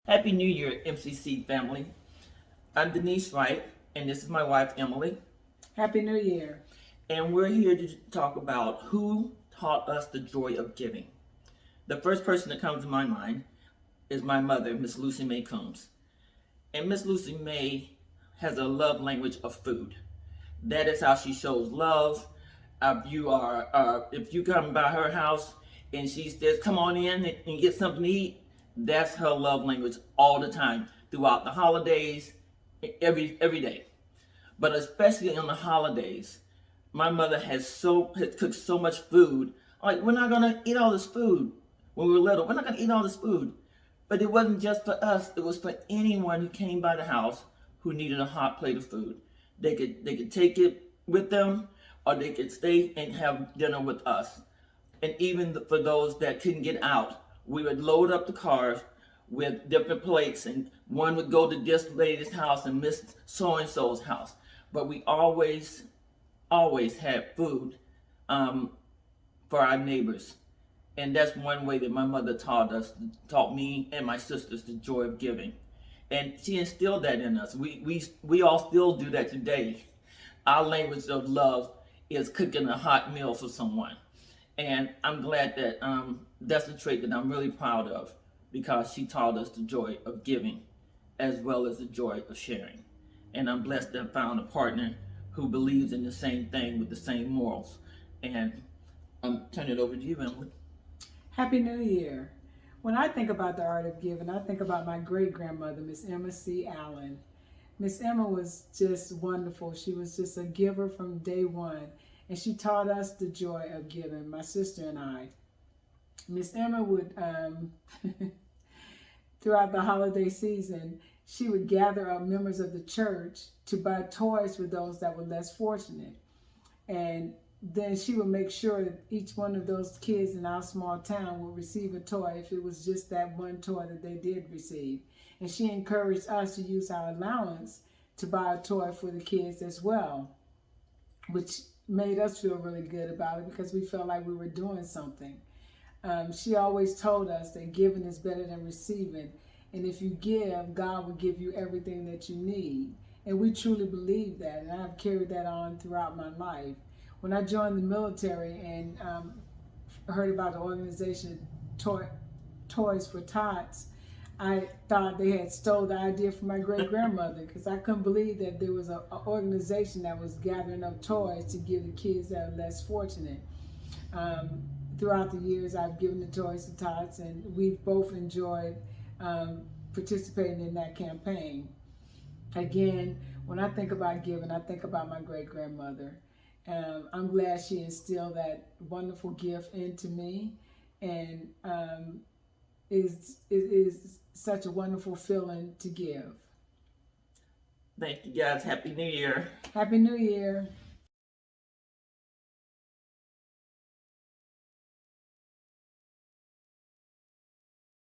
Happy New Year, MCC family. I'm Denise Wright, and this is my wife, Emily. Happy New Year. And we're here to talk about who taught us the joy of giving. The first person that comes to my mind is my mother, Miss Lucy May Combs. And Miss Lucy May has a love language of food. That is how she shows love. If you come by her house and she says, "Come on in and get something to eat," that's her love language all the time, throughout the holidays, every day. But especially on the holidays, my mother has cooked so much food. Like, we're not gonna eat all this food when we were little. We're not gonna eat all this food. But it wasn't just for us. It was for anyone who came by the house who needed a hot plate of food. They could take it with them, or they could stay and have dinner with us. And even for those that couldn't get out, we would load up the cars with different plates, and one would go to this lady's house and Miss so and so's house. But we always had food for our neighbors. And that's one way that my mother taught me and my sisters the joy of giving. And she instilled that in us. We all still do that today. Our language of love is cooking a hot meal for someone. And I'm glad that that's a trait that I'm really proud of, because she taught us the joy of giving as well as the joy of sharing. And I'm blessed to have found a partner who believes in the same thing with the same morals. And I'm turning it over to you, Emily. Happy New Year. When I think about the art of giving, I think about my great-grandmother, Miss Emma C. Allen. Miss Emma was just wonderful. She was just a giver from day one. And she taught us the joy of giving, my sister and I. Miss Emma would, throughout the holiday season, she would gather up members of the church to buy toys for those that were less fortunate. And then she would make sure that each one of those kids in our small town would receive a toy, if it was just that one toy that they did receive. And she encouraged us to use our allowance to buy a toy for the kids as well, which made us feel really good about it, because we felt like we were doing something. She always told us that giving is better than receiving. And if you give, God will give you everything that you need. And we truly believe that. And I've carried that on throughout my life. When I joined the military and heard about the organization Toys for Tots, I thought they had stole the idea from my great-grandmother, because I couldn't believe that there was an organization that was gathering up toys to give the kids that are less fortunate. Throughout the years, I've given the Toys for Tots, and we've both enjoyed participating in that campaign. Again, when I think about giving, I think about my great-grandmother. I'm glad she instilled that wonderful gift into me, and it is such a wonderful feeling to give. Thank you, guys. Happy New Year. Happy New Year.